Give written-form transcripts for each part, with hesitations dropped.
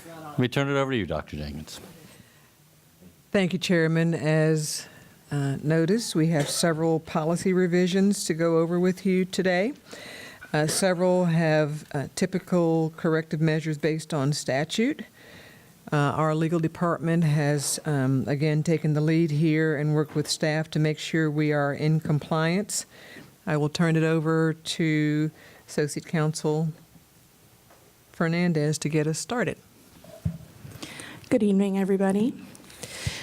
Let me turn it over to you, Dr. Jenkins. Thank you, Chairman. As noticed, we have several policy revisions to go over with you today. Several have typical corrective measures based on statute. Our legal department has, again, taken the lead here and worked with staff to make sure we are in compliance. I will turn it over to Associate Counsel Fernandez to get us started. Good evening, everybody.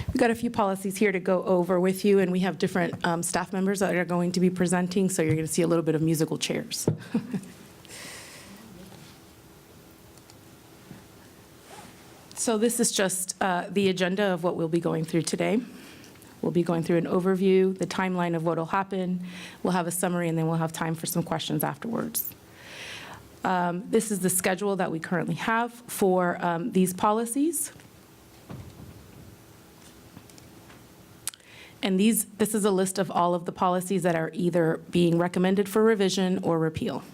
We've got a few policies here to go over with you, and we have different staff members that are going to be presenting, so you're going to see a little bit of musical chairs. So this is just the agenda of what we'll be going through today. We'll be going through an overview, the timeline of what will happen. We'll have a summary, and then we'll have time for some questions afterwards. This is the schedule that we currently have for these policies. And this is a list of all of the policies that are either being recommended for revision or repeal.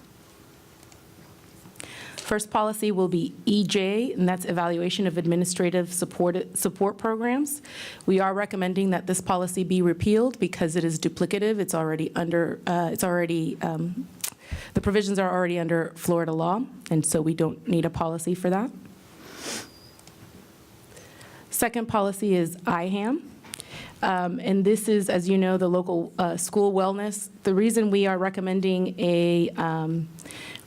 First policy will be EJ, and that's Evaluation of Administrative Support Programs. We are recommending that this policy be repealed because it is duplicative. It's already under, the provisions are already under Florida law, and so we don't need a policy for that. Second policy is IHAM. And this is, as you know, the local school wellness. The reason we are recommending a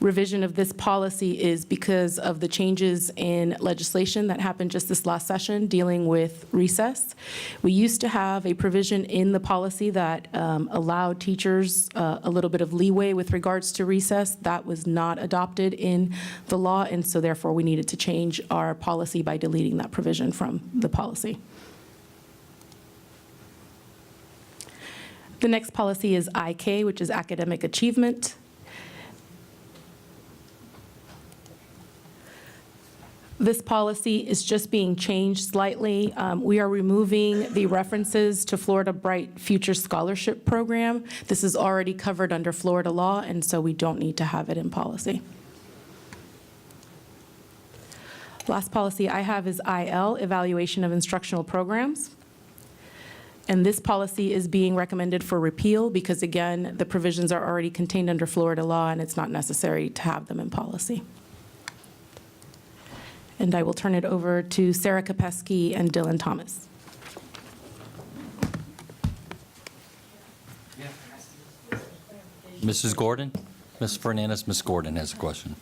revision of this policy is because of the changes in legislation that happened just this last session dealing with recess. We used to have a provision in the policy that allowed teachers a little bit of leeway with regards to recess. That was not adopted in the law, and so therefore we needed to change our policy by deleting that provision from the policy. The next policy is IK, which is Academic Achievement. This policy is just being changed slightly. We are removing the references to Florida Bright Future Scholarship Program. This is already covered under Florida law, and so we don't need to have it in policy. Last policy I have is IL, Evaluation of Instructional Programs. And this policy is being recommended for repeal because, again, the provisions are already contained under Florida law, and it's not necessary to have them in policy. And I will turn it over to Sarah Kopesky and Dylan Thomas. Mrs. Gordon? Ms. Fernandez, Ms. Gordon has a question.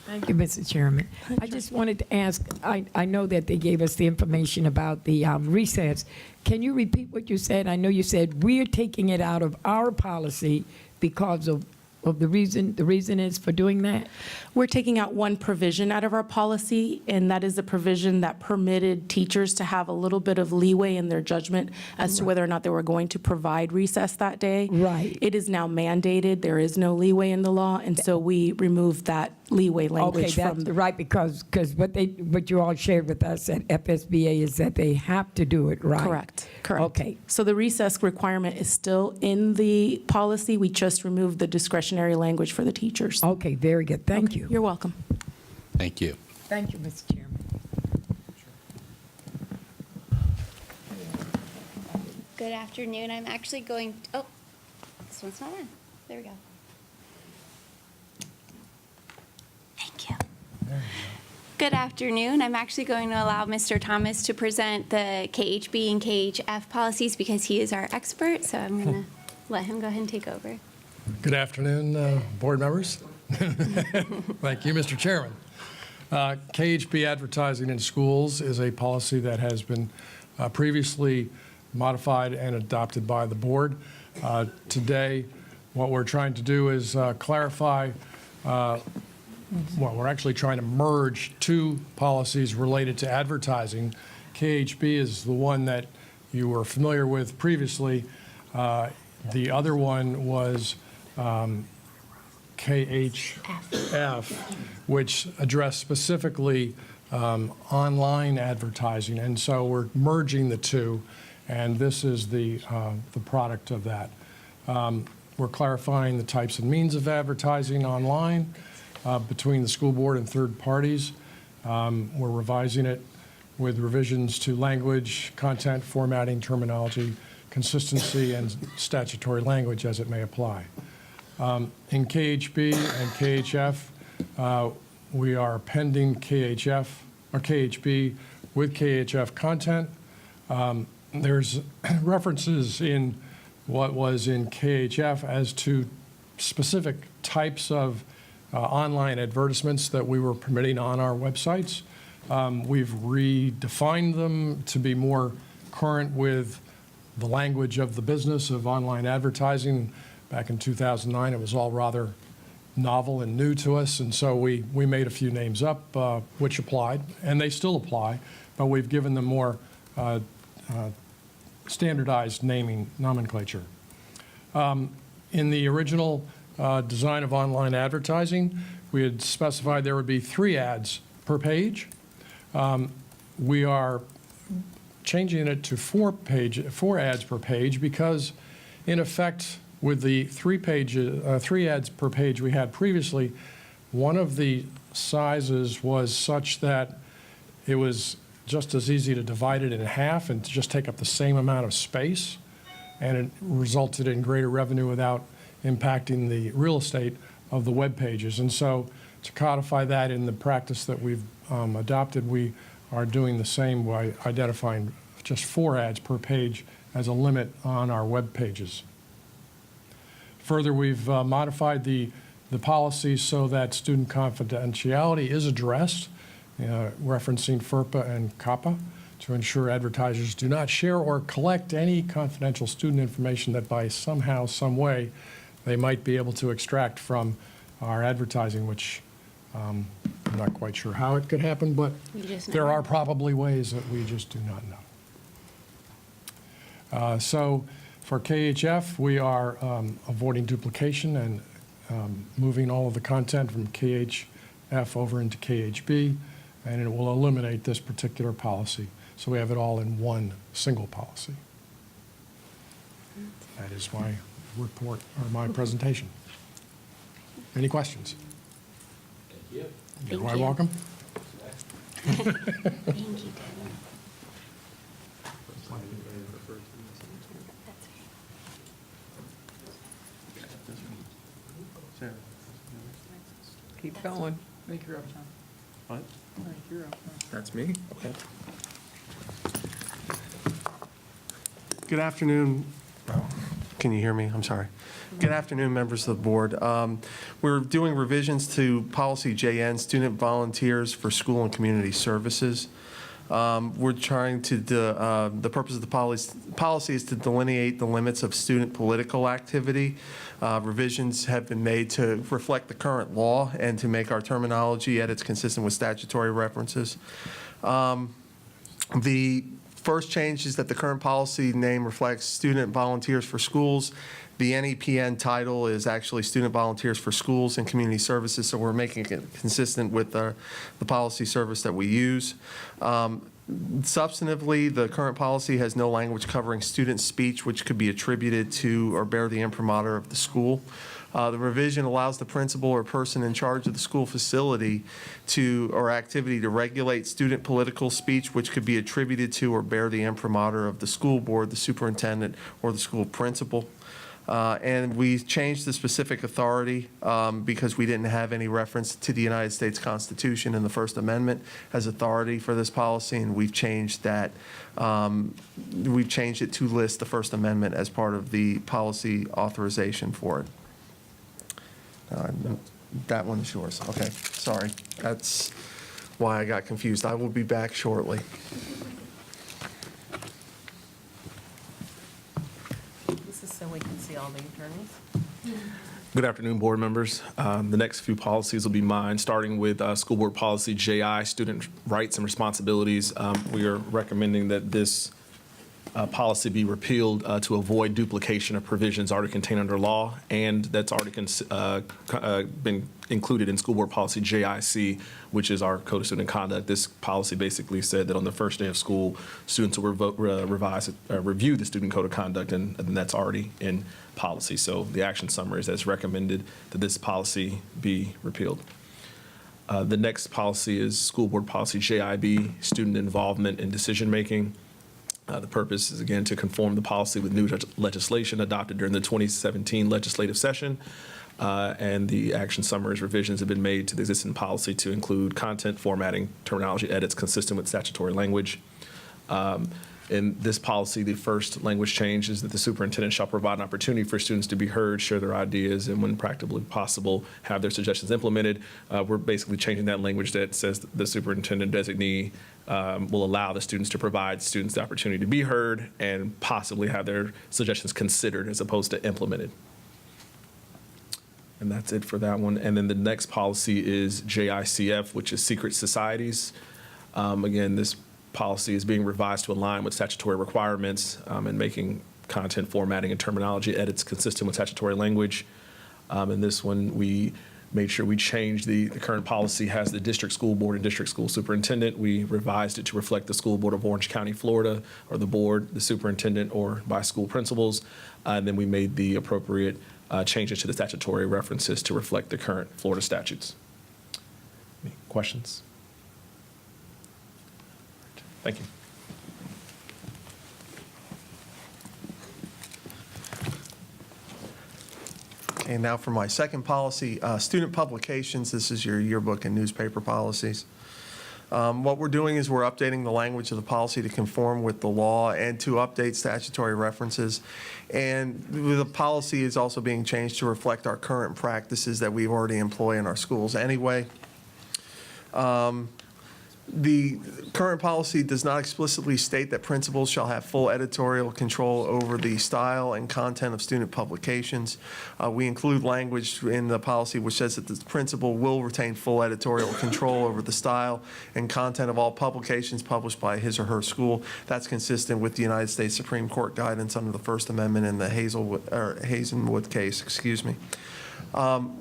Thank you, Mr. Chairman. I just wanted to ask, I know that they gave us the information about the recess. Can you repeat what you said? I know you said we're taking it out of our policy because of the reason is for doing that? We're taking out one provision out of our policy, and that is the provision that permitted teachers to have a little bit of leeway in their judgment as to whether or not they were going to provide recess that day. Right. It is now mandated. There is no leeway in the law, and so we removed that leeway language Okay, from that's right, because what you all shared with us at FSBA is that they have to do it right. Correct. Okay. So the recess requirement is still in the policy. We just removed the discretionary language for the teachers. Okay, very good. Thank you. You're welcome. Thank you. Thank you, Mr. Chairman. Good afternoon. I'm actually going, oh, this one's not on. There we go. Thank you. Good afternoon. I'm actually going to allow Mr. Thomas to present the KHB and KHF policies because he is our expert, so I'm going to let him go ahead and take over. Good afternoon, board members. Thank you, Mr. Chairman. KHB advertising in schools is a policy that has been previously modified and adopted by the board. Today, what we're trying to do is clarify, we're actually trying to merge two policies related to advertising. KHB is the one that you were familiar with previously. The other one was KHF, which addressed specifically online advertising, and so we're merging the two, and this is the product of that. We're clarifying the types and means of advertising online between the school board and third parties. We're revising it with revisions to language, content, formatting, terminology, consistency, and statutory language as it may apply. In KHB and KHF, we are pending KHF or KHB with KHF content. There's references in what was in KHF as to specific types of online advertisements that we were permitting on our websites. We've redefined them to be more current with the language of the business of online advertising. Back in 2009, it was all rather novel and new to us, and so we made a few names up which applied, and they still apply, but we've given them more standardized naming nomenclature. In the original design of online advertising, we had specified there would be 3 ads per page. We are changing it to 4 ads per page because, in effect, with the 3 ads per page we had previously, one of the sizes was such that it was just as easy to divide it in half and to just take up the same amount of space, and it resulted in greater revenue without impacting the real estate of the web pages. And so to codify that in the practice that we've adopted, we are doing the same by identifying just 4 ads per page as a limit on our web pages. Further, we've modified the policy so that student confidentiality is addressed, referencing FERPA and COPPA, to ensure advertisers do not share or collect any confidential student information that by somehow, some way, they might be able to extract from our advertising, which I'm not quite sure how it could happen, but there are probably ways that we just do not know. So for KHF, we are avoiding duplication and moving all of the content from KHF over into KHB, and it will eliminate this particular policy. So we have it all in one single policy. That is my report, or my presentation. Any questions? Thank you. You're quite welcome. Thank you. Keep going. Make your up, Tom. What? Make your up. That's me? Okay. Good afternoon. Can you hear me? I'm sorry. Good afternoon, members of the board. We're doing revisions to policy JN, student volunteers for school and community services. We're trying to, the purpose of the policy is to delineate the limits of student political activity. Revisions have been made to reflect the current law and to make our terminology edits consistent with statutory references. The first change is that the current policy name reflects student volunteers for schools. The NEPN title is actually Student Volunteers for Schools and Community Services, so we're making it consistent with the policy service that we use. Substantively, the current policy has no language covering student speech which could be attributed to or bear the imprimatur of the school. The revision allows the principal or person in charge of the school facility or activity to regulate student political speech which could be attributed to or bear the imprimatur of the school board, the superintendent, or the school principal. And we changed the specific authority because we didn't have any reference to the United States Constitution in the First Amendment as authority for this policy, and we've changed that. We've changed it to list the First Amendment as part of the policy authorization for it. That one is yours. Okay, sorry. That's why I got confused. I will be back shortly. This is so we can see all the attorneys. Good afternoon, board members. The next few policies will be mine, starting with School Board Policy JI, Student Rights and Responsibilities. We are recommending that this policy be repealed to avoid duplication of provisions already contained under law, and that's already been included in School Board Policy JIC, which is our Code of Student Conduct. This policy basically said that on the first day of school, students will review the Student Code of Conduct, and that's already in policy. So the action summary is as recommended that this policy be repealed. The next policy is School Board Policy JIB, Student Involvement in Decision-Making. The purpose is, again, to conform the policy with new legislation adopted during the 2017 legislative session. And the action summaries revisions have been made to the existing policy to include content, formatting, terminology edits consistent with statutory language. In this policy, the first language change is that the superintendent shall provide an opportunity for students to be heard, share their ideas, and when practically possible, have their suggestions implemented. We're basically changing that language that says the superintendent designee will allow the students to provide students the opportunity to be heard and possibly have their suggestions considered as opposed to implemented. And that's it for that one. And then the next policy is JICF, which is secret societies. Again, this policy is being revised to align with statutory requirements and making content formatting and terminology edits consistent with statutory language. In this one, we made sure we changed the current policy has the district school board and district school superintendent. We revised it to reflect the school board of Orange County, Florida, or the board, the superintendent, or by school principals. And then we made the appropriate changes to the statutory references to reflect the current Florida statutes. Any questions? Thank you. Okay, now for my second policy, student publications. This is your yearbook and newspaper policies. What we're doing is we're updating the language of the policy to conform with the law and to update statutory references. And the policy is also being changed to reflect our current practices that we already employ in our schools anyway. The current policy does not explicitly state that principals shall have full editorial control over the style and content of student publications. We include language in the policy which says that the principal will retain full editorial control over the style and content of all publications published by his or her school. That's consistent with the United States Supreme Court guidance under the First Amendment in the Hazelwood case, excuse me.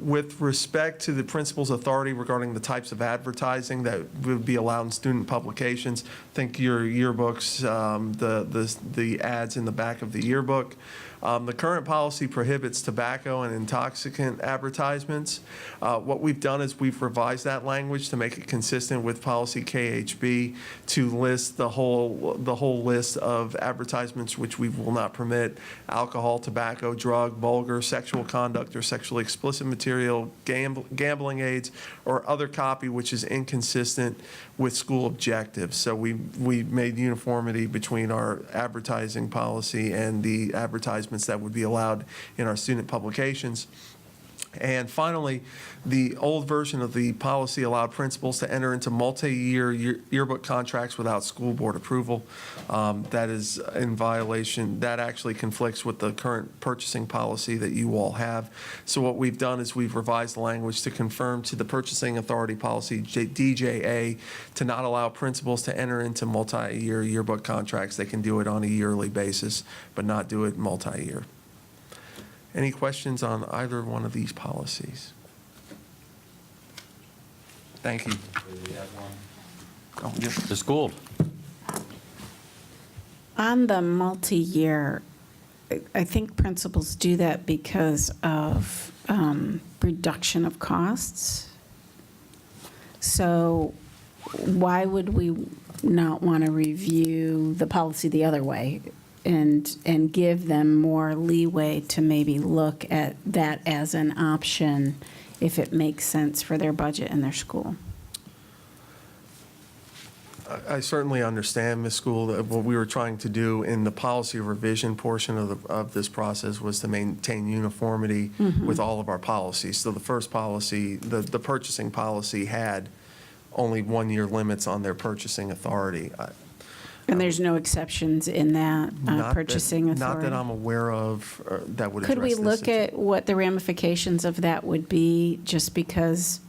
With respect to the principal's authority regarding the types of advertising that would be allowed in student publications, think your yearbooks, the ads in the back of the yearbook. The current policy prohibits tobacco and intoxicant advertisements. What we've done is we've revised that language to make it consistent with policy KHB to list the whole list of advertisements which we will not permit: alcohol, tobacco, drug, vulgar, sexual conduct, or sexually explicit material, gambling aids, or other copy which is inconsistent with school objectives. So we made uniformity between our advertising policy and the advertisements that would be allowed in our student publications. And finally, the old version of the policy allowed principals to enter into multi-year yearbook contracts without school board approval. That is in violation. That actually conflicts with the current purchasing policy that you all have. So what we've done is we've revised the language to confirm to the purchasing authority policy, DJA, to not allow principals to enter into multi-year yearbook contracts. They can do it on a yearly basis, but not do it multi-year. Any questions on either one of these policies? Thank you. Oh, yes. Ms. Gould? On the multi-year, I think principals do that because of reduction of costs. So why would we not want to review the policy the other way and give them more leeway to maybe look at that as an option if it makes sense for their budget and their school? I certainly understand, Ms. Gould, that what we were trying to do in the policy revision portion of this process was to maintain uniformity with all of our policies. So the first policy, the purchasing policy, had only 1-year limits on their purchasing authority. And there's no exceptions in that purchasing authority? Not that I'm aware of that would address Could we this look situation. at what the ramifications of that would be, just because,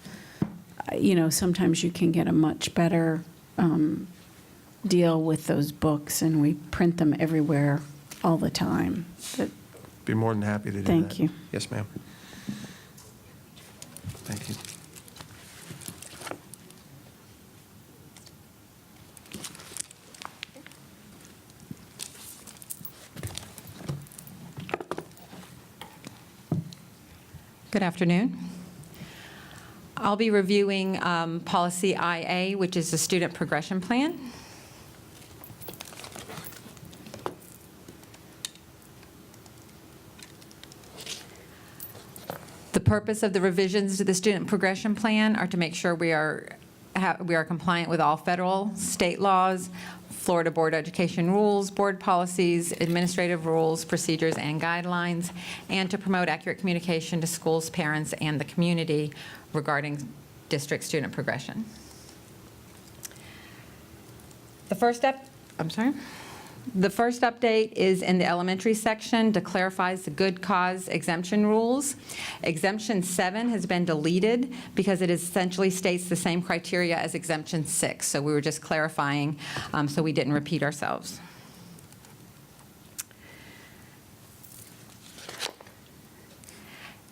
sometimes you can get a much better deal with those books, and we print them everywhere all the time. Be more than happy to do that. Thank you. Yes, ma'am. Thank you. Good afternoon. I'll be reviewing policy IA, which is the student progression plan. The purpose of the revisions to the student progression plan are to make sure we are compliant with all federal, state laws, Florida Board of Education rules, board policies, administrative rules, procedures, and guidelines, and to promote accurate communication to schools, parents, and the community regarding district student progression. The first update is in the elementary section to clarify the good cause exemption rules. Exemption 7 has been deleted because it essentially states the same criteria as exemption 6. So we were just clarifying so we didn't repeat ourselves.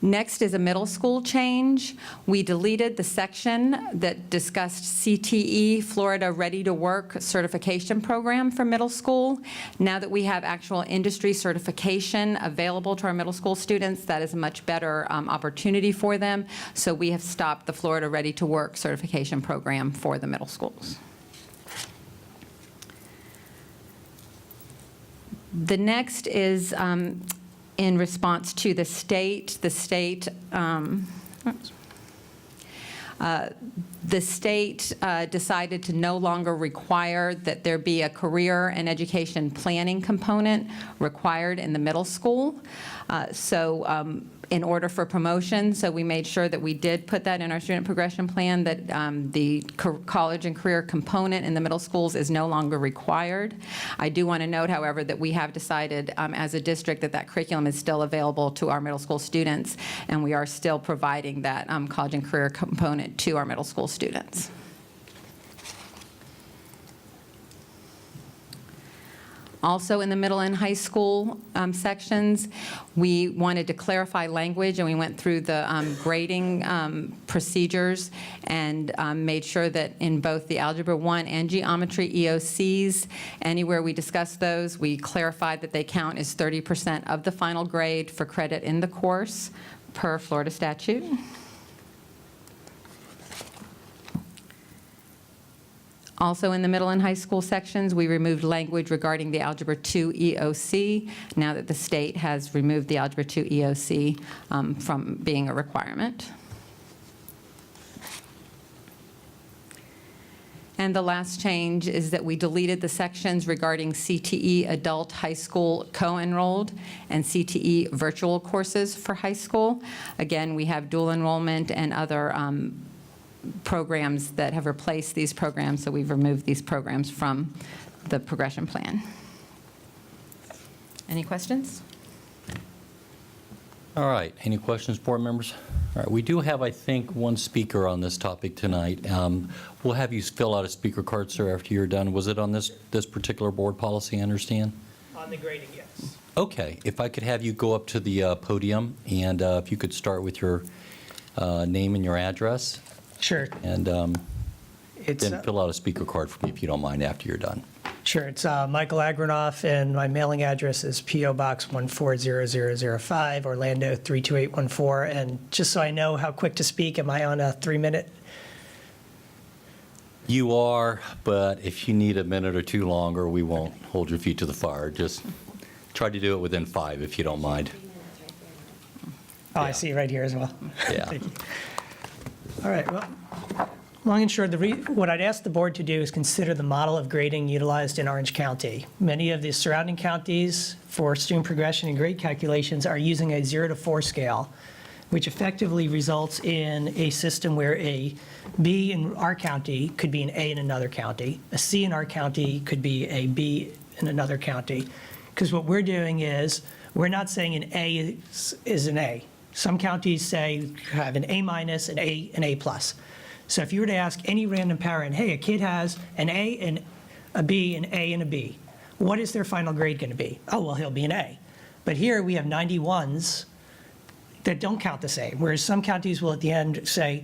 Next is a middle school change. We deleted the section that discussed CTE, Florida Ready to Work certification program for middle school. Now that we have actual industry certification available to our middle school students, that is a much better opportunity for them. So we have stopped the Florida Ready to Work certification program for the middle schools. The next is in response to the state decided to no longer require that there be a career and education planning component required in the middle school. In order for promotion, so we made sure that we did put that in our student progression plan, that the college and career component in the middle schools is no longer required. I do want to note, however, that we have decided as a district that that curriculum is still available to our middle school students, and we are still providing that college and career component to our middle school students. Also in the middle and high school sections, we wanted to clarify language, and we went through the grading procedures and made sure that in both the Algebra 1 and Geometry EOCs, anywhere we discussed those, we clarified that they count as 30% of the final grade for credit in the course per Florida statute. Also in the middle and high school sections, we removed language regarding the Algebra 2 EOC, now that the state has removed the Algebra 2 EOC from being a requirement. And the last change is that we deleted the sections regarding CTE adult high school co-enrolled and CTE virtual courses for high school. Again, we have dual enrollment and other programs that have replaced these programs, so we've removed these programs from the progression plan. Any questions? All right, any questions, board members? All right, we do have, I think, one speaker on this topic tonight. We'll have you fill out a speaker card, sir, after you're done. Was it on this particular board policy, I understand? On the grading, yes. Okay, if I could have you go up to the podium, and if you could start with your name and your address. Sure. And It's, then fill out a speaker card for me if you don't mind after you're done. Sure. It's Michael Agranoff, and my mailing address is P.O. Box 140005, Orlando 32814. And just so I know how quick to speak, am I on a 3-minute? You are, but if you need a minute or two longer, we won't hold your feet to the fire. Just try to do it within 5 if you don't mind. Oh, I see it right here as well. Yeah. Thank you. All right, well, long and short, what I'd ask the board to do is consider the model of grading utilized in Orange County. Many of the surrounding counties for student progression and grade calculations are using a 0 to 4 scale, which effectively results in a system where a B in our county could be an A in another county, a C in our county could be a B in another county. Because what we're doing is, we're not saying an A is an A. Some counties say have an A minus, an A plus. So if you were to ask any random parent, hey, a kid has an A and a B, an A and a B, what is their final grade going to be? Oh, well, he'll be an A. But here we have 91s that don't count the same, whereas some counties will at the end say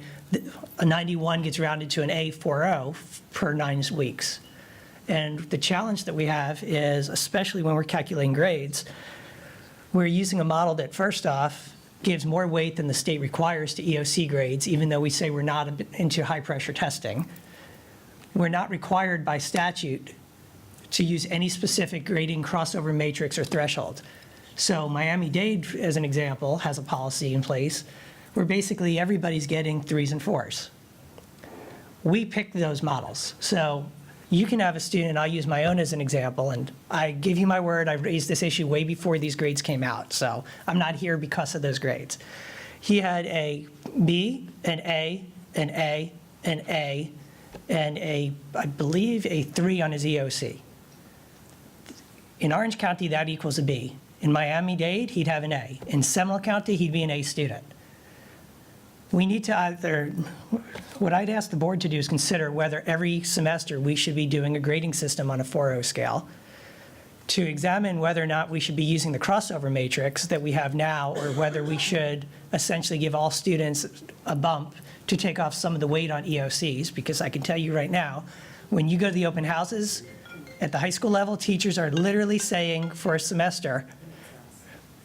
a 91 gets rounded to an A40 per 9 weeks. And the challenge that we have is, especially when we're calculating grades, we're using a model that first off gives more weight than the state requires to EOC grades, even though we say we're not into high-pressure testing. We're not required by statute to use any specific grading crossover matrix or threshold. So Miami-Dade, as an example, has a policy in place where basically everybody's getting 3s and 4s. We picked those models. So you can have a student, I'll use my own as an example, and I give you my word, I raised this issue way before these grades came out, so I'm not here because of those grades. He had a B, an A, an A, an A, and I believe a 3 on his EOC. In Orange County, that equals a B. In Miami-Dade, he'd have an A. In Seminole County, he'd be an A student. We need to either, what I'd ask the board to do is consider whether every semester we should be doing a grading system on a 4.0 scale, to examine whether or not we should be using the crossover matrix that we have now, or whether we should essentially give all students a bump to take off some of the weight on EOCs, because I can tell you right now, when you go to the open houses at the high school level, teachers are literally saying for a semester,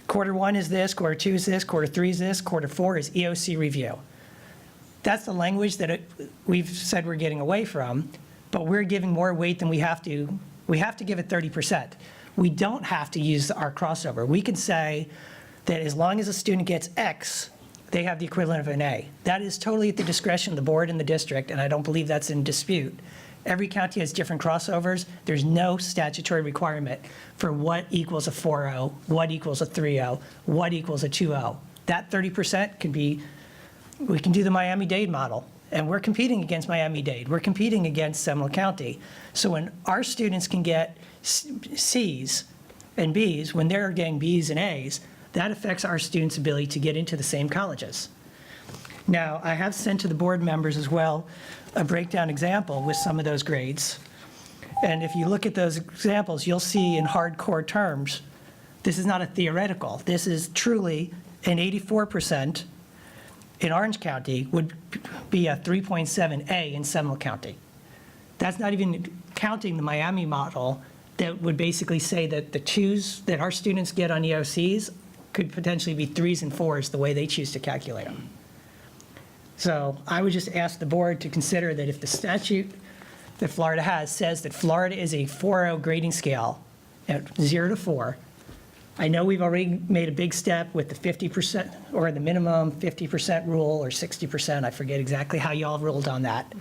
quarter 1 is this, quarter 2 is this, quarter 3 is this, quarter 4 is EOC review. That's the language that we've said we're getting away from, but we're giving more weight than we have to. We have to give it 30%. We don't have to use our crossover. We can say that as long as a student gets X, they have the equivalent of an A. That is totally at the discretion of the board and the district, and I don't believe that's in dispute. Every county has different crossovers. There's no statutory requirement for what equals a 4.0, what equals a 3.0, what equals a 2.0. That 30% can be, we can do the Miami-Dade model, and we're competing against Miami-Dade. We're competing against Seminole County. So when our students can get C's and B's, when they're getting B's and A's, that affects our students' ability to get into the same colleges. Now, I have sent to the board members as well a breakdown example with some of those grades. And if you look at those examples, you'll see in hardcore terms, this is not a theoretical. This is truly an 84% in Orange County would be a 3.7A in Seminole County. That's not even counting the Miami model that would basically say that the 2s that our students get on EOCs could potentially be 3s and 4s the way they choose to calculate them. So I would just ask the board to consider that if the statute that Florida has says that Florida is a 4.0 grading scale at 0 to 4, I know we've already made a big step with the 50% or the minimum 50% rule or 60%. I forget exactly how y'all ruled on that.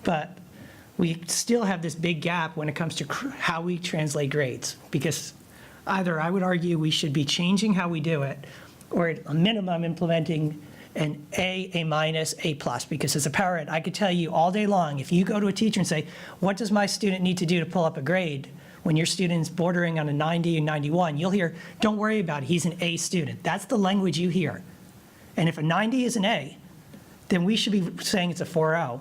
But we still have this big gap when it comes to how we translate grades, because either I would argue we should be changing how we do it, or at a minimum implementing an A minus, A plus, because as a parent, I could tell you all day long, if you go to a teacher and say, what does my student need to do to pull up a grade? When your student's bordering on a 90 and 91, you'll hear, don't worry about it, he's an A student. That's the language you hear. And if a 90 is an A, then we should be saying it's a 4.0,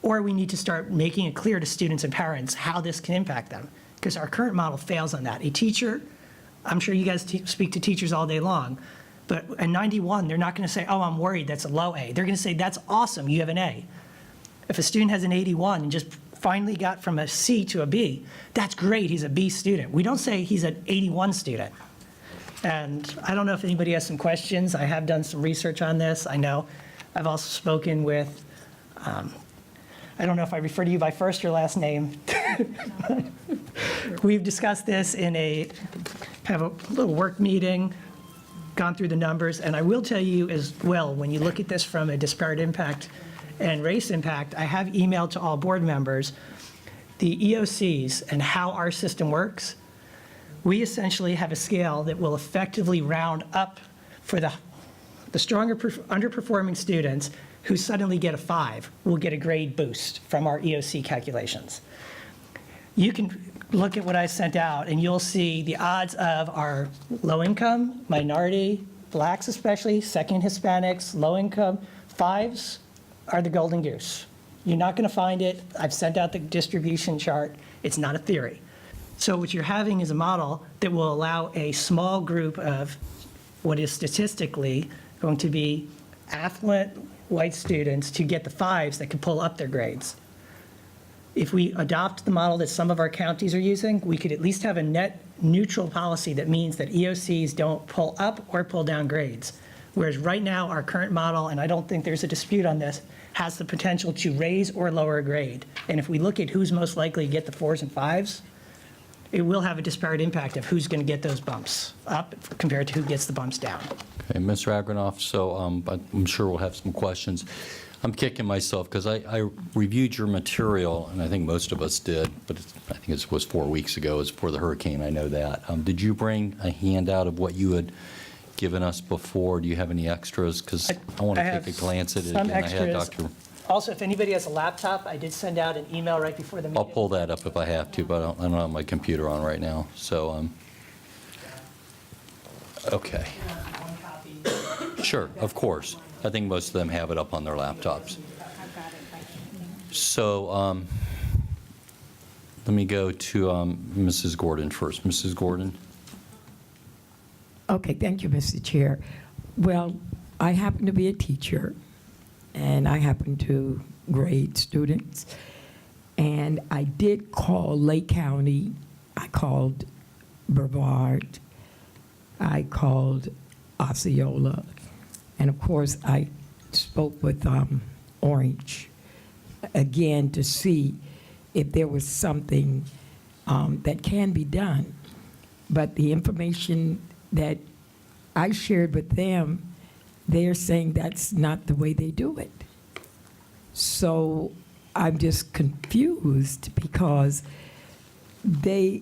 or we need to start making it clear to students and parents how this can impact them, because our current model fails on that. A teacher, I'm sure you guys speak to teachers all day long, but a 91, they're not going to say, oh, I'm worried, that's a low A. They're going to say, that's awesome, you have an A. If a student has an 81 and just finally got from a C to a B, that's great, he's a B student. We don't say he's an 81 student. And I don't know if anybody has some questions. I have done some research on this. I know I've also spoken with, I don't know if I refer to you by first or last name. We've discussed this in have a little work meeting, gone through the numbers, and I will tell you as well, when you look at this from a disparate impact and race impact, I have emailed to all board members the EOCs and how our system works. We essentially have a scale that will effectively round up for the stronger underperforming students who suddenly get a 5 will get a grade boost from our EOC calculations. You can look at what I sent out and you'll see the odds of our low income, minority, blacks especially, second Hispanics, low income, 5s are the golden goose. You're not going to find it. I've sent out the distribution chart. It's not a theory. So what you're having is a model that will allow a small group of what is statistically going to be affluent white students to get the 5s that can pull up their grades. If we adopt the model that some of our counties are using, we could at least have a net neutral policy that means that EOCs don't pull up or pull down grades. Whereas right now, our current model, and I don't think there's a dispute on this, has the potential to raise or lower a grade. And if we look at who's most likely to get the 4s and 5s, it will have a disparate impact of who's going to get those bumps up compared to who gets the bumps down. Okay, Mr. Agronoff, so I'm sure we'll have some questions. I'm kicking myself because I reviewed your material, and I think most of us did, but I think it was 4 weeks ago. It was before the hurricane, I know that. Did you bring a handout of what you had given us before? Do you have any extras? Because I want to take a glance at it Some again. I had extras. Dr. Also, if anybody has a laptop, I did send out an email right before the meeting. I'll pull that up if I have to, but I don't have my computer on right now. So, okay. Sure, of course. I think most of them have it up on their laptops. So let me go to Mrs. Gordon first. Mrs. Gordon? Okay, thank you, Mr. Chair. Well, I happen to be a teacher, and I happen to grade students. And I did call Lake County, I called Brevard, I called Osceola, and of course, I spoke with Orange, again, to see if there was something that can be done. But the information that I shared with them, they're saying that's not the way they do it. So I'm just confused because I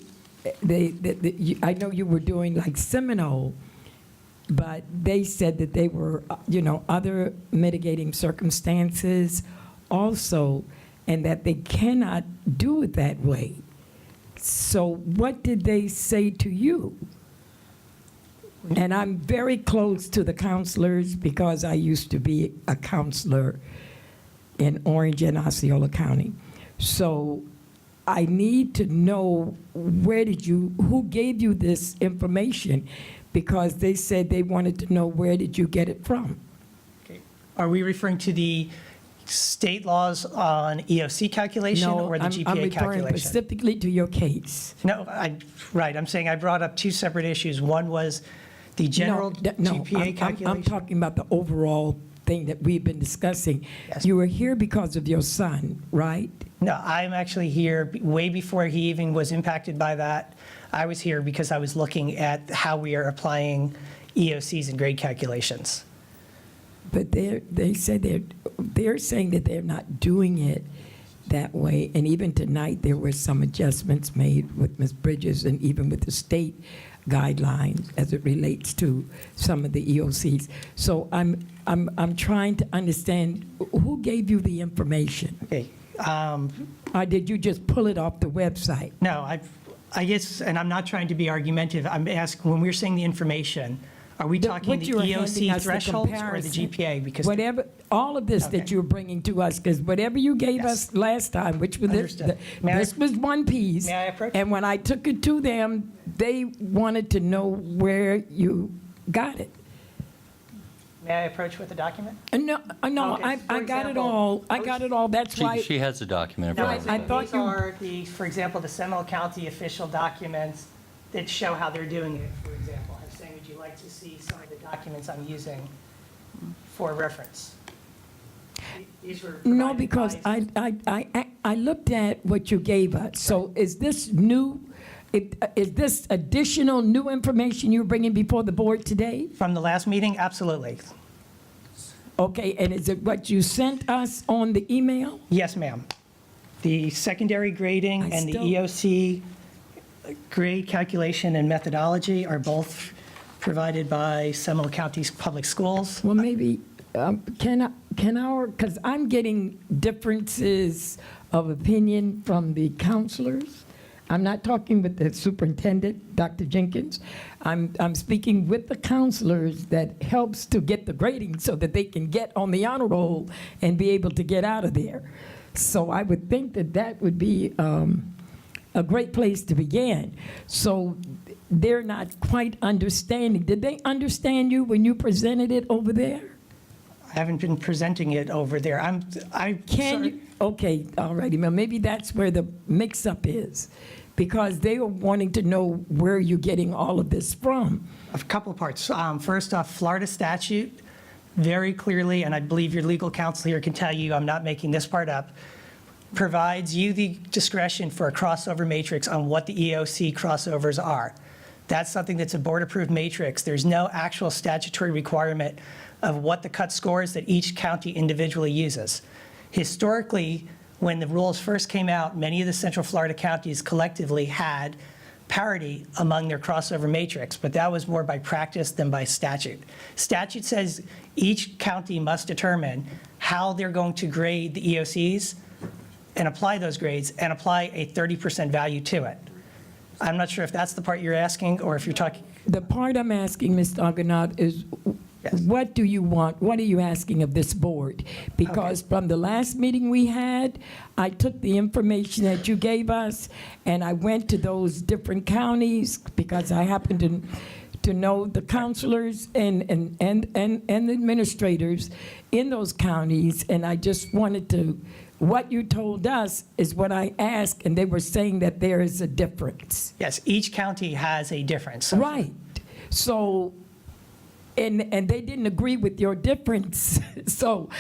know you were doing like Seminole, but they said that they were, other mitigating circumstances also, and that they cannot do it that way. So what did they say to you? And I'm very close to the counselors because I used to be a counselor in Orange and Osceola County. So I need to know who gave you this information, because they said they wanted to know where did you get it from? Okay. Are we referring to the state laws on EOC calculation or the GPA I'm referring calculation? specifically to your case. No, right, I'm saying I brought up two separate issues. One was the general GPA calculation. I'm talking about the overall thing that we've been discussing. Yes. You were here because of your son, right? No, I'm actually here way before he even was impacted by that. I was here because I was looking at how we are applying EOCs and grade calculations. But they said they're saying that they're not doing it that way. And even tonight, there were some adjustments made with Ms. Bridges and even with the state guidelines as it relates to some of the EOCs. So I'm trying to understand who gave you the information. Okay. Or did you just pull it off the website? No, I guess, and I'm not trying to be argumentative, I'm asking, when we're saying the information, are we talking What the you were handing EOC us, the thresholds or the comparison. GPA? Because Whatever, all of this Okay. that you're bringing to us, because whatever you gave Yes. us last time, which was Understood. May I- this was one piece. May I approach? And when I took it to them, they wanted to know where you got it. may I approach with the document? No, Okay, I for got it example, all. I got it all. That's why. She has a document in No, front of her. I thought these you- are the, for example, the Seminole County official documents that show how they're doing it, for example. I'm saying, would you like to see some of the documents I'm using for reference? These were No, provided because by- I looked at what you gave us. So is this new? Is this additional new information you're bringing before the board today? From the last meeting, absolutely. Okay, and is it what you sent us on the email? Yes, ma'am. The secondary grading I and the still- EOC grade calculation and methodology are both provided by Seminole County's Public Schools. Well, maybe, can our, because I'm getting differences of opinion from the counselors. I'm not talking with the superintendent, Dr. Jenkins. I'm speaking with the counselors that helps to get the grading so that they can get on the honor roll and be able to get out of there. So I would think that that would be a great place to begin. So they're not quite understanding. Did they understand you when you presented it over there? I haven't been presenting it over there. Can you, okay, all righty, well, maybe that's where the mix-up is, because they are wanting to know where you're getting all of this from. A couple of parts. First off, Florida statute very clearly, and I believe your legal counsel here can tell you I'm not making this part up, provides you the discretion for a crossover matrix on what the EOC crossovers are. That's something that's a board-approved matrix. There's no actual statutory requirement of what the cut scores that each county individually uses. Historically, when the rules first came out, many of the Central Florida counties collectively had parity among their crossover matrix, but that was more by practice than by statute. Statute says each county must determine how they're going to grade the EOCs and apply those grades and apply a 30% value to it. I'm not sure if that's the part you're asking or if you're talking. The part I'm asking, Mr. Argonaut, is Yes. what do you want? What are you asking of this board? Because from the last meeting we had, I took the information that you gave us, and I went to those different counties because I happen to know the counselors and the administrators in those counties, and I just wanted to, what you told us is what I asked, and they were saying that there is a difference. Yes, each county has a difference. So Right. So, and they didn't agree with your difference. So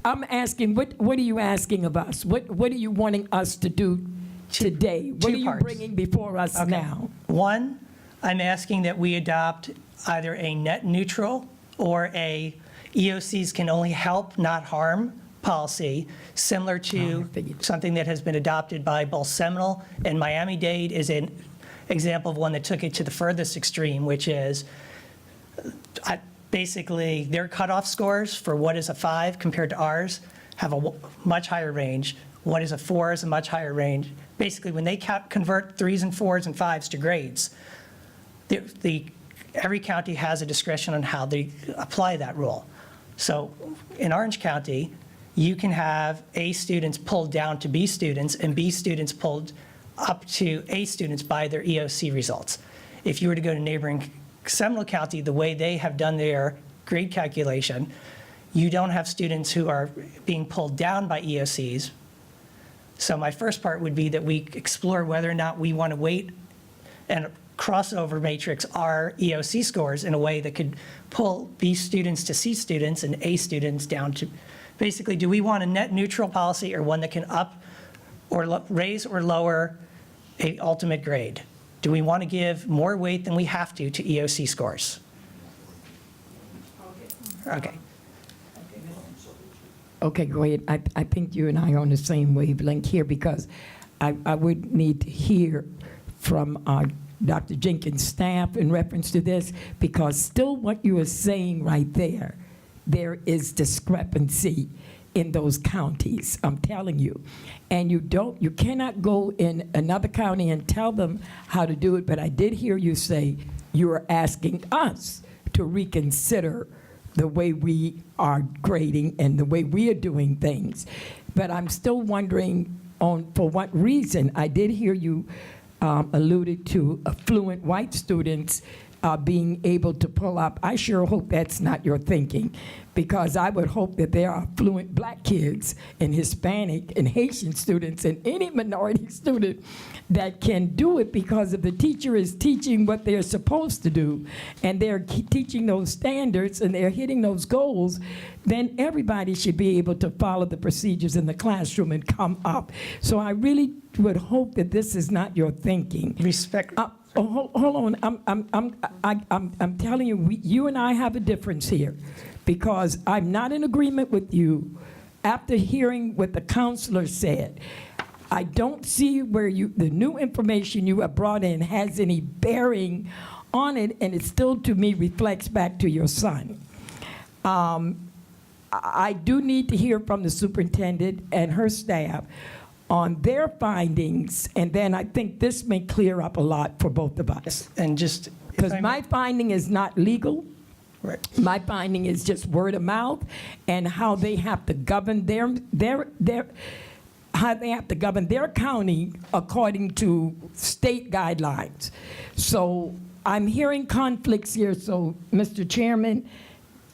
I'm asking, what are you asking of us? What are you wanting us to do today? What two are you parts. bringing before us Okay. now? One, I'm asking that we adopt either a net neutral or a EOCs can only help, not harm policy, similar to something that has been adopted by both Seminole and Miami-Dade is an example of one that took it to the furthest extreme, which is basically their cutoff scores for what is a 5 compared to ours have a much higher range. What is a 4 is a much higher range. Basically, when they convert 3s and 4s and 5s to grades, every county has a discretion on how they apply that rule. So in Orange County, you can have A students pulled down to B students and B students pulled up to A students by their EOC results. If you were to go to neighboring Seminole County, the way they have done their grade calculation, you don't have students who are being pulled down by EOCs. So my first part would be that we explore whether or not we want to weight and crossover matrix our EOC scores in a way that could pull B students to C students and A students down to, basically, do we want a net neutral policy or one that can up or raise or lower a ultimate grade? Do we want to give more weight than we have to EOC scores? Okay. Okay, go ahead. I think you and I are on the same wavelength here because I would need to hear from Dr. Jenkins' staff in reference to this, because still what you are saying right there, there is discrepancy in those counties, I'm telling you. And you cannot go in another county and tell them how to do it, but I did hear you say you are asking us to reconsider the way we are grading and the way we are doing things. But I'm still wondering for what reason. I did hear you alluded to affluent white students being able to pull up. I sure hope that's not your thinking, because I would hope that there are affluent black kids and Hispanic and Haitian students and any minority student that can do it, because if the teacher is teaching what they're supposed to do and they're teaching those standards and they're hitting those goals, then everybody should be able to follow the procedures in the classroom and come up. So I really would hope that this is not your thinking. Respect. Hold on, I'm telling you, you and I have a difference here, because I'm not in agreement with you after hearing what the counselor said. I don't see where the new information you have brought in has any bearing on it, and it still, to me, reflects back to your son. I do need to hear from the superintendent and her staff on their findings, and then I think this may clear up a lot for both of us. And just, Because my finding is not legal. right. My finding is just word of mouth and how they have to govern how they have to govern their county according to state guidelines. So I'm hearing conflicts here. So, Mr. Chairman,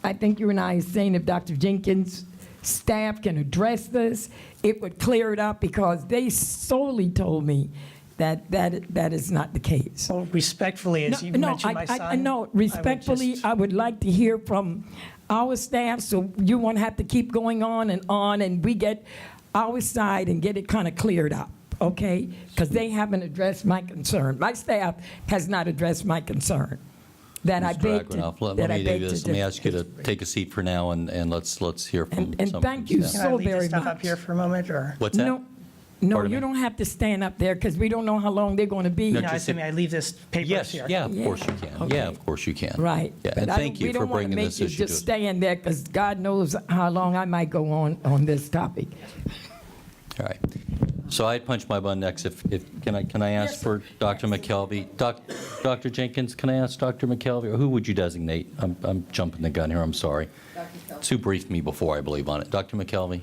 I think you and I are saying if Dr. Jenkins' staff can address this, it would clear it up, because they solely told me that is not the case. Well, respectfully, as you mentioned my son. No, respectfully, I would like to hear from our staff, so you won't have to keep going on, and we get our side and get it kind of cleared up, okay? Because they haven't addressed my concern. My staff has not addressed my concern. That I Mr. beg to, Agronoff, let that I me beg do to this. Let me differ. ask you to take a seat for now, and let's hear from And some thank you staff. Can I so leave very this stuff much. up here for a moment, or? What's that? No, Pardon you me? don't have to stand up there, because we don't know how long they're going to be. No, No, I just mean, I leave this paper Yes, here. yeah, of course you Yeah, can. okay. Yeah, of course you can. Right. Yeah, But and thank you for bringing this We issue don't to want to us. make you just stay in there, because God knows how long I might go on this topic. All right. So I'd punch my button next. Can I ask for Dr. McKelvey? Dr. Jenkins, can I ask Dr. McKelvey, or who would you designate? I'm jumping the gun here, I'm sorry. Sue briefed me before, I believe, on it. Dr. McKelvey?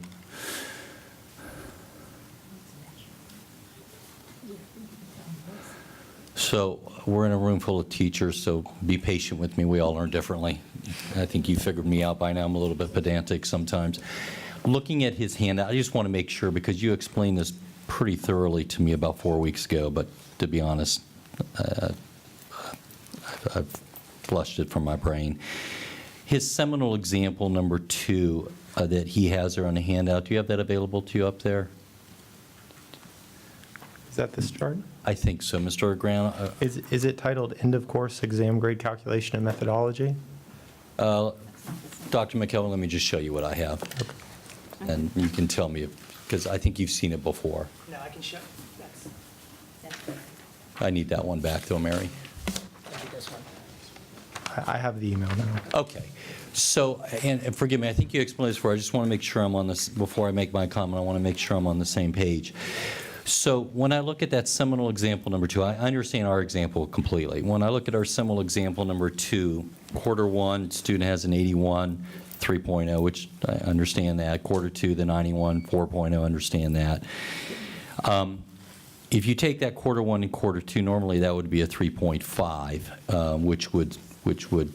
So we're in a room full of teachers, so be patient with me. We all learn differently. I think you figured me out by now. I'm a little bit pedantic sometimes. Looking at his handout, I just want to make sure, because you explained this pretty thoroughly to me about 4 weeks ago, but to be honest, I've flushed it from my brain. His seminal example number 2 that he has there on the handout, do you have that available to you up there? Is that this chart? I think so. Mr. Grant? Is it titled End of Course Exam Grade Calculation and Methodology? Dr. McKelvey, let me just show you what I have. And you can tell me, because I think you've seen it before. No, I can show, that's, I need that one back, though, Mary. that'd be this one. I have the email now. Okay. So, and forgive me, I think you explained this before. I just want to make sure I'm on this, before I make my comment, I want to make sure I'm on the same page. So when I look at that seminal example number 2, I understand our example completely. When I look at our seminal example number 2, quarter 1, student has an 81, 3.0, which I understand that. Quarter 2, the 91, 4.0, understand that. If you take that quarter 1 and quarter 2, normally that would be a 3.5, which would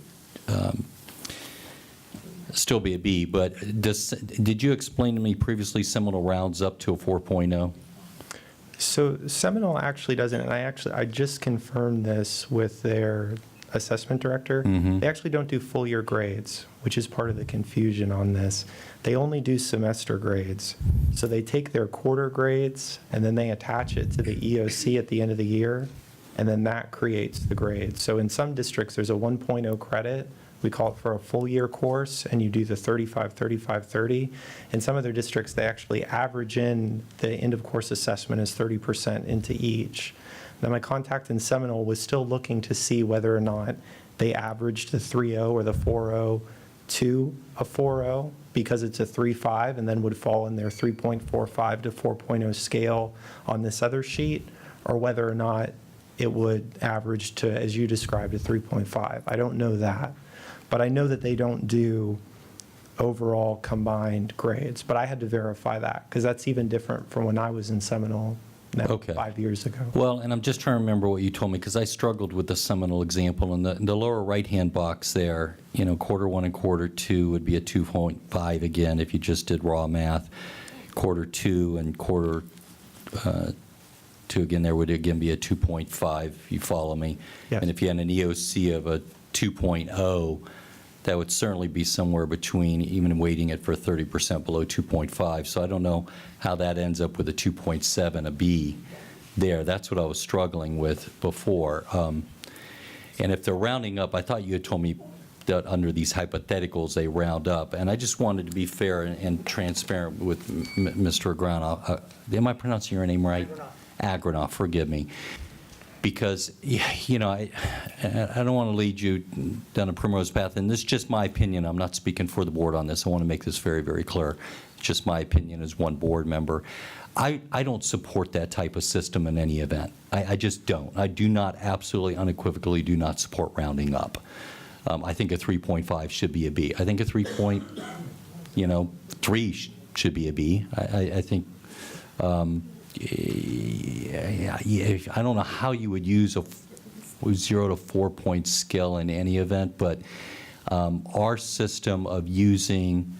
still be a B. But did you explain to me previously seminal rounds up to a 4.0? So Seminole actually doesn't, and I just confirmed this with their assessment director. Mm-hmm. They actually don't do full year grades, which is part of the confusion on this. They only do semester grades. So they take their quarter grades and then they attach it to the EOC at the end of the year, and then that creates the grade. So in some districts, there's a 1.0 credit. We call it for a full year course, and you do the 35, 35, 30. In some other districts, they actually average in the end of course assessment as 30% into each. Now, my contact in Seminole was still looking to see whether or not they averaged the 3.0 or the 4.0 to a 4.0, because it's a 3.5 and then would fall in their 3.45 to 4.0 scale on this other sheet, or whether or not it would average to, as you described, a 3.5. I don't know that. But I know that they don't do overall combined grades. But I had to verify that, because that's even different from when I was in Seminole now, Okay. 5 years ago. Well, and I'm just trying to remember what you told me, because I struggled with the seminal example. In the lower right-hand box there, quarter 1 and quarter 2 would be a 2.5 again if you just did raw math. Quarter 2 and quarter 2 again, there would again be a 2.5, if you follow me. Yes. And if you had an EOC of a 2.0, that would certainly be somewhere between, even weighting it for 30% below 2.5. So I don't know how that ends up with a 2.7, a B there. That's what I was struggling with before. And if they're rounding up, I thought you had told me that under these hypotheticals, they round up. And I just wanted to be fair and transparent with Mr. Agronoff. Am I pronouncing your name right? Agronoff, forgive me. Because, I don't want to lead you down a primrose path, and this is just my opinion. I'm not speaking for the board on this. I want to make this very, very clear. It's just my opinion as one board member. I don't support that type of system in any event. I just don't. I do not, absolutely unequivocally do not support rounding up. I think a 3.5 should be a B. I think a 3 should be a B. I think I don't know how you would use a 0 to 4 point scale in any event, but our system of using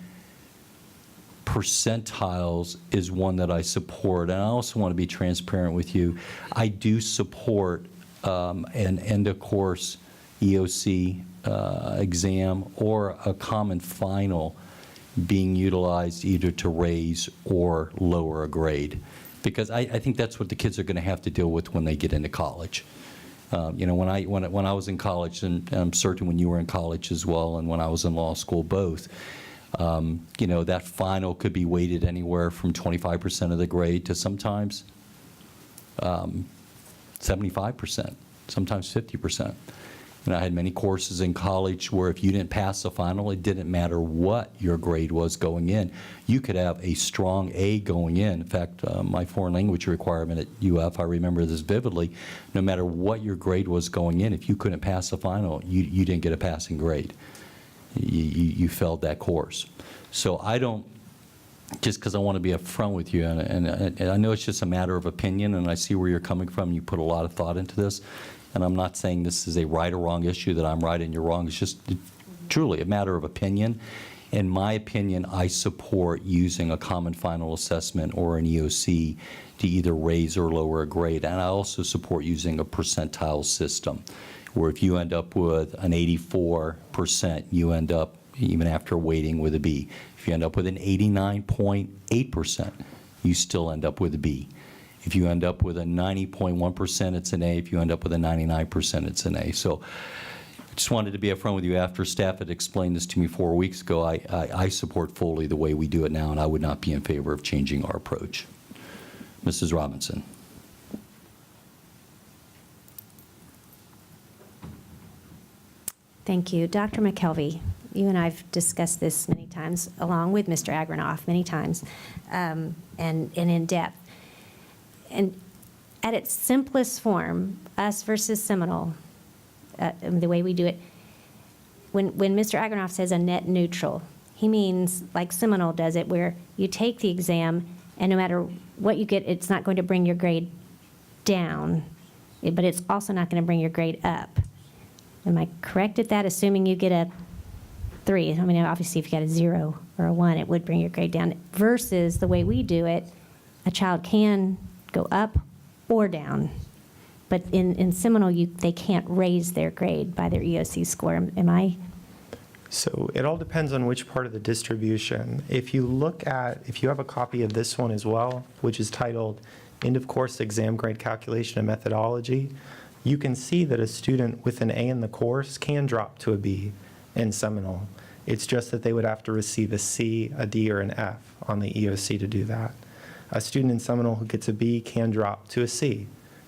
percentiles is one that I support. And I also want to be transparent with you. I do support an end-of-course EOC exam or a common final being utilized either to raise or lower a grade, because I think that's what the kids are going to have to deal with when they get into college. You know, when I was in college, and I'm certain when you were in college as well, and when I was in law school, both, you know, that final could be weighted anywhere from 25% of the grade to sometimes 75%, sometimes 50%. And I had many courses in college where if you didn't pass the final, it didn't matter what your grade was going in. You could have a strong A going in. In fact, my foreign language requirement at UF, I remember this vividly, no matter what your grade was going in, if you couldn't pass the final, you didn't get a passing grade. You failed that course. So I don't, just because I want to be upfront with you, and I know it's just a matter of opinion, and I see where you're coming from. You put a lot of thought into this. And I'm not saying this is a right or wrong issue, that I'm right and you're wrong. It's just truly a matter of opinion. In my opinion, I support using a common final assessment or an EOC to either raise or lower a grade. And I also support using a percentile system, where if you end up with an 84%, you end up, even after weighting, with a B. If you end up with an 89.8%, you still end up with a B. If you end up with a 90.1%, it's an A. If you end up with a 99%, it's an A. So I just wanted to be upfront with you. After staff had explained this to me 4 weeks ago, I support fully the way we do it now, and I would not be in favor of changing our approach. Mrs. Robinson. Thank you. Dr. McKelvey, you and I have discussed this many times, along with Mr. Agranoff many times, and in depth. And at its simplest form, us versus Seminole, the way we do it, when Mr. Agranoff says a net neutral, he means like Seminole does it, where you take the exam and no matter what you get, it's not going to bring your grade down, but it's also not going to bring your grade up. Am I correct at that, assuming you get a 3? I mean, obviously, if you got a 0 or a 1, it would bring your grade down. Versus the way we do it, a child can go up or down. But in Seminole, they can't raise their grade by their EOC score. Am I? So it all depends on which part of the distribution. If you have a copy of this one as well, which is titled End of Course Exam Grade Calculation and Methodology, you can see that a student with an A in the course can drop to a B in Seminole. It's just that they would have to receive a C, a D, or an F on the EOC to do that. A student in Seminole who gets a B can drop to a C.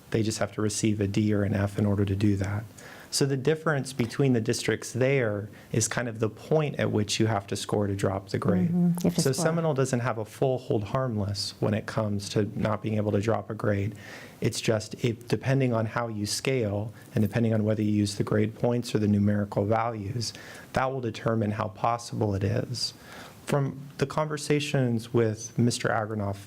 They just have to receive a D or an F in order to do that. So the difference between the districts there is kind of the point at which you have to score to drop the grade. So Seminole doesn't have a full hold harmless when it comes to not being able to drop a grade. It's just, depending on how you scale and depending on whether you use the grade points or the numerical values, that will determine how possible it is. From the conversations with Mr. Agranoff,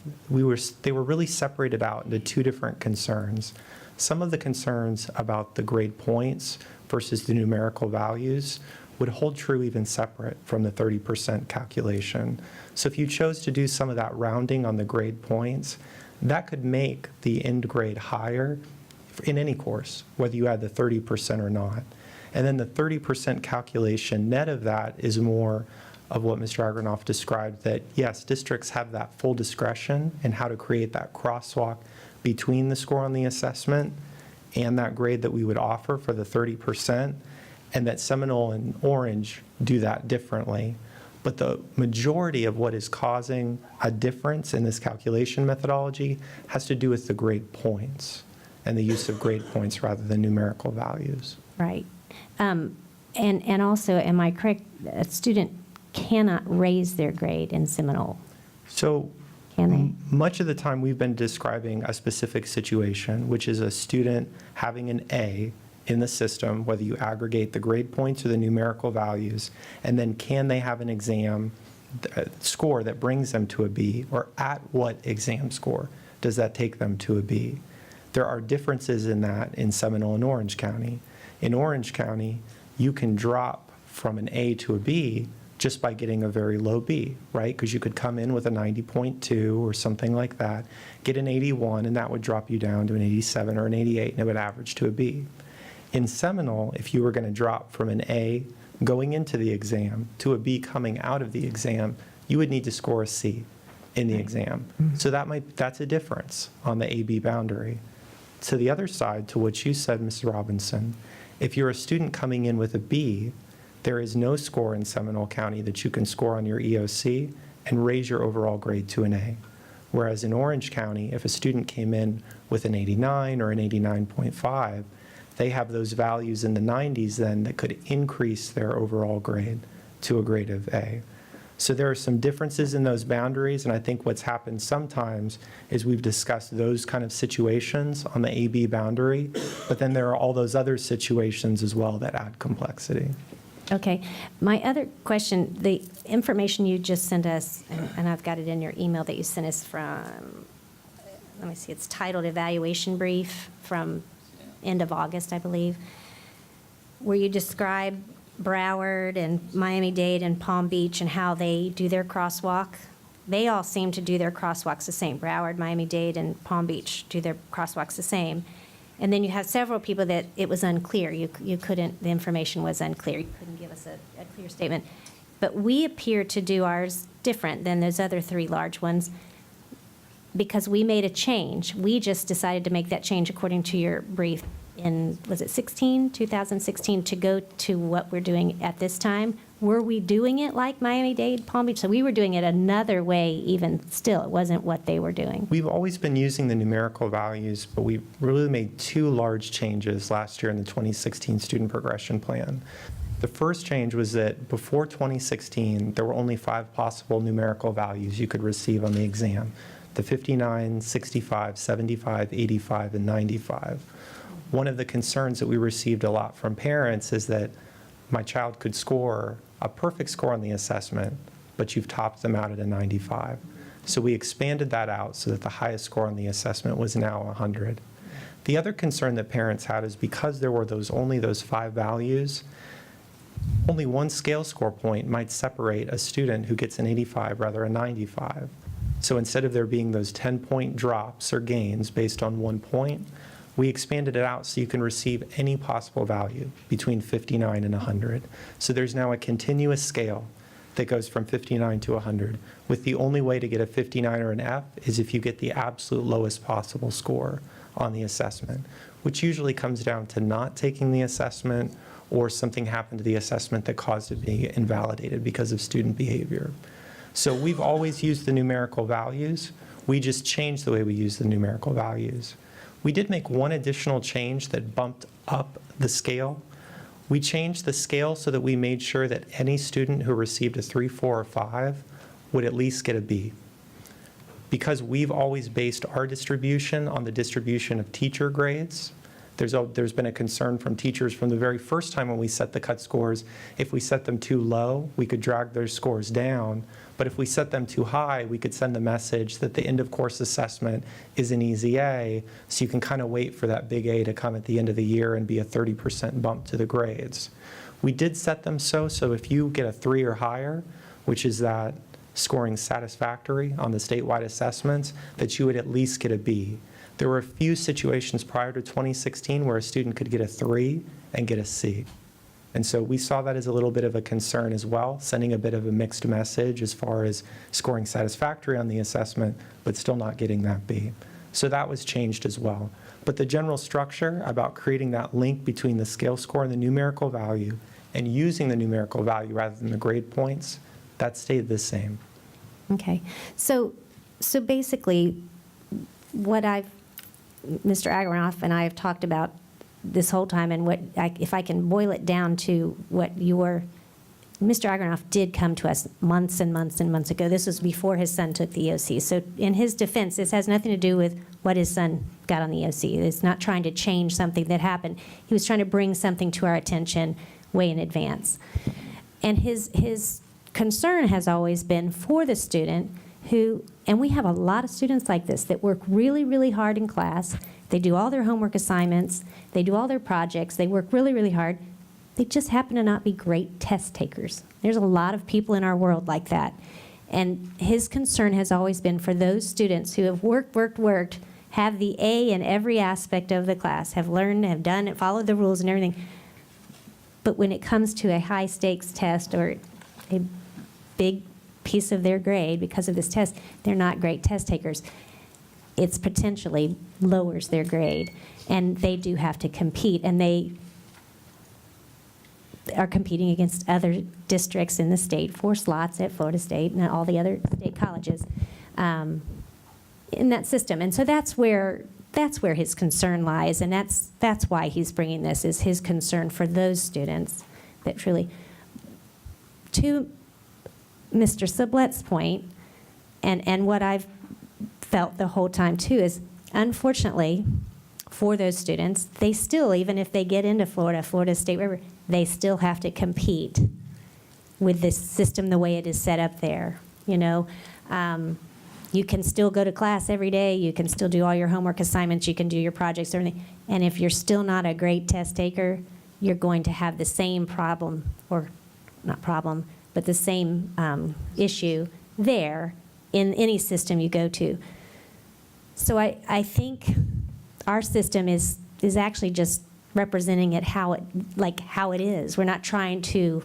they were really separated out into two different concerns. Some of the concerns about the grade points versus the numerical values would hold true even separate from the 30% calculation. So if you chose to do some of that rounding on the grade points, that could make the end grade higher in any course, whether you add the 30% or not. And then the 30% calculation net of that is more of what Mr. Agranoff described, that yes, districts have that full discretion in how to create that crosswalk between the score on the assessment and that grade that we would offer for the 30%, and that Seminole and Orange do that differently. But the majority of what is causing a difference in this calculation methodology has to do with the grade points and the use of grade points rather than numerical values. Right. And also, am I correct, a student cannot raise their grade in Seminole? So can they? Much of the time we've been describing a specific situation, which is a student having an A in the system, whether you aggregate the grade points or the numerical values, and then can they have an exam score that brings them to a B, or at what exam score does that take them to a B? There are differences in that in Seminole and Orange County. In Orange County, you can drop from an A to a B just by getting a very low B, right? Because you could come in with a 90.2 or something like that, get an 81, and that would drop you down to an 87 or an 88, and it would average to a B. In Seminole, if you were going to drop from an A going into the exam to a B coming out of the exam, you would need to score a C in the exam. So that's a difference on the A-B boundary. To the other side, to what you said, Mr. Robinson, if you're a student coming in with a B, there is no score in Seminole County that you can score on your EOC and raise your overall grade to an A. Whereas in Orange County, if a student came in with an 89 or an 89.5, they have those values in the 90s then that could increase their overall grade to a grade of A. So there are some differences in those boundaries, and I think what's happened sometimes is we've discussed those kind of situations on the A-B boundary, but then there are all those other situations as well that add complexity. Okay. My other question, the information you just sent us, and I've got it in your email that you sent us from, let me see, it's titled Evaluation Brief from end of August, I believe, where you describe Broward and Miami-Dade and Palm Beach and how they do their crosswalk. They all seem to do their crosswalks the same. Broward, Miami-Dade, and Palm Beach do their crosswalks the same. And then you have several people that it was unclear. You couldn't, the information was unclear. You couldn't give us a clear statement. But we appear to do ours different than those other three large ones because we made a change. We just decided to make that change according to your brief in, was it 2016, to go to what we're doing at this time. Were we doing it like Miami-Dade, Palm Beach? So we were doing it another way even still. It wasn't what they were doing. We've always been using the numerical values, but we really made two large changes last year in the 2016 student progression plan. The first change was that before 2016, there were only 5 possible numerical values you could receive on the exam: the 59, 65, 75, 85, and 95. One of the concerns that we received a lot from parents is that my child could score a perfect score on the assessment, but you've topped them out at a 95. So we expanded that out so that the highest score on the assessment was now 100. The other concern that parents had is because there were only those 5 values, only one scale score point might separate a student who gets an 85 rather a 95. So instead of there being those 10-point drops or gains based on 1 point, we expanded it out so you can receive any possible value between 59 and 100. So there's now a continuous scale that goes from 59 to 100, with the only way to get a 59 or an F is if you get the absolute lowest possible score on the assessment, which usually comes down to not taking the assessment or something happened to the assessment that caused it being invalidated because of student behavior. So we've always used the numerical values. We just changed the way we use the numerical values. We did make one additional change that bumped up the scale. We changed the scale so that we made sure that any student who received a 3, 4, or 5 would at least get a B. Because we've always based our distribution on the distribution of teacher grades, there's been a concern from teachers from the very first time when we set the cut scores. If we set them too low, we could drag their scores down. But if we set them too high, we could send the message that the end of course assessment is an easy A, so you can kind of wait for that big A to come at the end of the year and be a 30% bump to the grades. We did set them so if you get a 3 or higher, which is that scoring satisfactory on the statewide assessments, that you would at least get a B. There were a few situations prior to 2016 where a student could get a 3 and get a C. And so we saw that as a little bit of a concern as well, sending a bit of a mixed message as far as scoring satisfactory on the assessment, but still not getting that B. So that was changed as well. But the general structure about creating that link between the scale score and the numerical value and using the numerical value rather than the grade points, that stayed the same. Okay. So basically, what Mr. Agronoff and I have talked about this whole time, and if I can boil it down to what Mr. Agronoff did come to us months and months and months ago. This was before his son took the EOC. So in his defense, this has nothing to do with what his son got on the EOC. It's not trying to change something that happened. He was trying to bring something to our attention way in advance. And his concern has always been for the student who, and we have a lot of students like this that work really, really hard in class. They do all their homework assignments. They do all their projects. They work really, really hard. They just happen to not be great test takers. There's a lot of people in our world like that. And his concern has always been for those students who have worked, have the A in every aspect of the class, have learned, have done it, followed the rules and everything. But when it comes to a high-stakes test or a big piece of their grade because of this test, they're not great test takers. It's potentially lowers their grade, and they do have to compete, and they are competing against other districts in the state for slots at Florida State and all the other state colleges in that system. And so that's where his concern lies, and that's why he's bringing this, is his concern for those students that truly, to Mr. Sublet's point, and what I've felt the whole time too, is unfortunately for those students, they still, even if they get into Florida State, wherever, they still have to compete with this system the way it is set up there. You know, you can still go to class every day, you can still do all your homework assignments, you can do your projects, everything, and if you're still not a great test taker, you're going to have the same problem, or not problem, but the same issue there in any system you go to. So I think our system is actually just representing it how it is. We're not trying to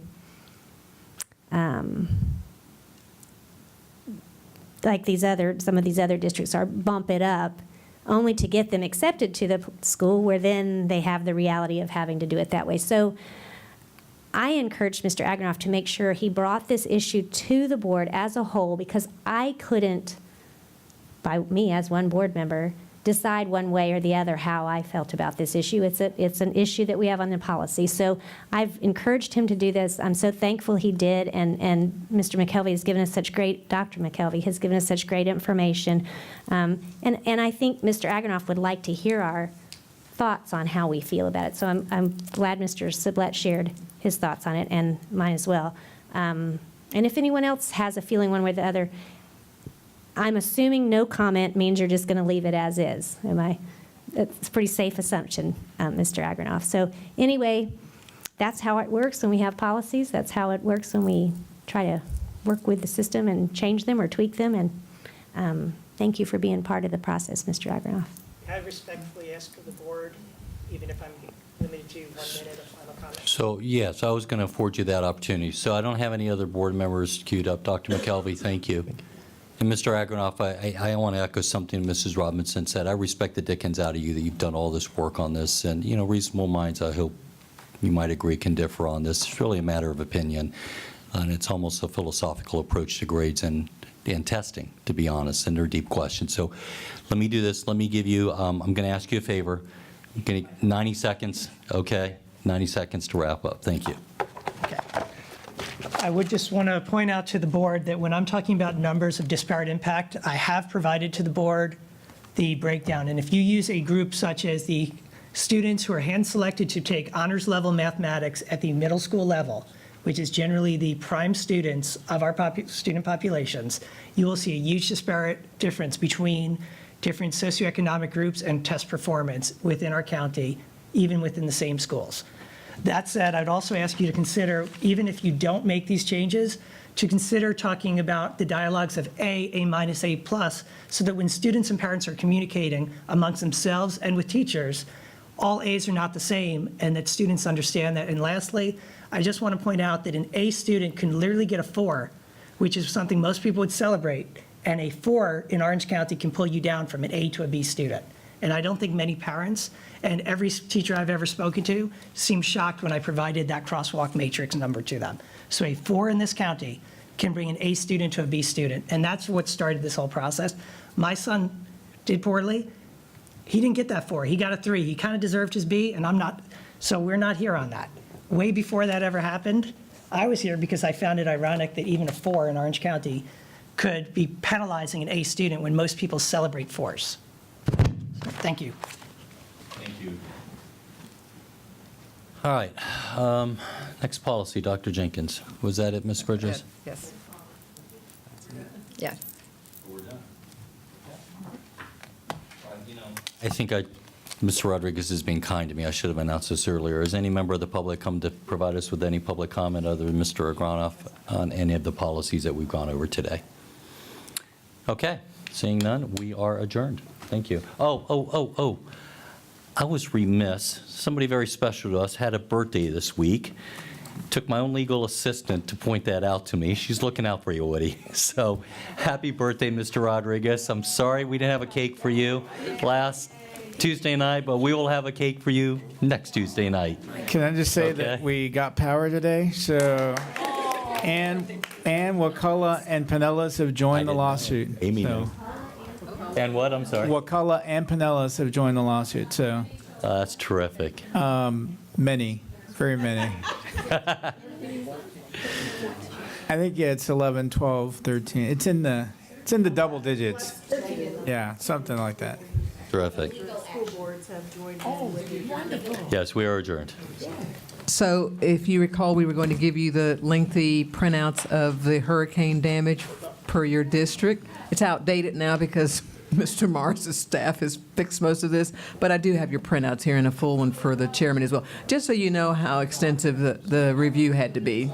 like some of these other districts are, bump it up only to get them accepted to the school, where then they have the reality of having to do it that way. So I encouraged Mr. Agranoff to make sure he brought this issue to the board as a whole, because I couldn't, by me as one board member, decide one way or the other how I felt about this issue. It's an issue that we have on the policy. So I've encouraged him to do this. I'm so thankful he did, and Mr. McKelvey has given us such great, Dr. McKelvey has given us such great information. And I think Mr. Agranoff would like to hear our thoughts on how we feel about it. So I'm glad Mr. Sublet shared his thoughts on it, and mine as well. And if anyone else has a feeling one way or the other, I'm assuming no comment means you're just going to leave it as is. It's a pretty safe assumption, Mr. Agranoff. So anyway, that's how it works when we have policies. That's how it works when we try to work with the system and change them or tweak them. And thank you for being part of the process, Mr. Agranoff. I respectfully ask of the board, even if I'm limited to 1 minute of final comment. So, yes, I was going to afford you that opportunity. So I don't have any other board members queued up. Dr. McKelvey, thank you. And Mr. Agranoff, I want to echo something Mrs. Robinson said. I respect the dickens out of you that you've done all this work on this. And, you know, reasonable minds, I hope you might agree, can differ on this. It's really a matter of opinion. And it's almost a philosophical approach to grades and testing, to be honest, and they're deep questions. So let me do this. Let me give you, I'm going to ask you a favor. I'm going to 90 seconds, okay? 90 seconds to wrap up. Thank you. I would just want to point out to the board that when I'm talking about numbers of disparate impact, I have provided to the board the breakdown. And if you use a group such as the students who are hand-selected to take honors level mathematics at the middle school level, which is generally the prime students of our student populations, you will see a huge disparate difference between different socioeconomic groups and test performance within our county, even within the same schools. That said, I'd also ask you to consider, even if you don't make these changes, to consider talking about the dialogues of A minus, A plus, so that when students and parents are communicating amongst themselves and with teachers, all A's are not the same, and that students understand that. And lastly, I just want to point out that an A student can literally get a 4, which is something most people would celebrate, and a 4 in Orange County can pull you down from an A to a B student. And I don't think many parents and every teacher I've ever spoken to seemed shocked when I provided that crosswalk matrix number to them. So a 4 in this county can bring an A student to a B student, and that's what started this whole process. My son did poorly. He didn't get that 4. He got a 3. He kind of deserved his B, and I'm not. So we're not here on that. Way before that ever happened, I was here because I found it ironic that even a 4 in Orange County could be penalizing an A student when most people celebrate 4s. So, thank you. Thank you. All right. Next policy, Dr. Jenkins. Was that it, Ms. Bridges? Yes. Yeah. I think I Mr. Rodriguez is being kind to me. I should have announced this earlier. Has any member of the public come to provide us with any public comment other than Mr. Agronoff on any of the policies that we've gone over today? Okay, seeing none, we are adjourned. Thank you. Oh. I was remiss. Somebody very special to us had a birthday this week. Took my own legal assistant to point that out to me. She's looking out for you, Woody. So happy birthday, Mr. Rodriguez. I'm sorry we didn't have a cake for you last Tuesday night, but we will have a cake for you next Tuesday night. Can I just say Okay. that we got power today? So, Ann Wakala and Pinellas have joined the lawsuit. Amy So, knew. And what? I'm sorry. Wakala and Pinellas have joined the lawsuit. So, That's terrific. many, very many. I think, yeah, it's 11, 12, 13. It's in the double digits. Yeah, something like that. Terrific. Yes, we are adjourned. So if you recall, we were going to give you the lengthy printouts of the hurricane damage per your district. It's outdated now because Mr. Morris's staff has fixed most of this, but I do have your printouts here and a full one for the chairman as well, just so you know how extensive the review had to be.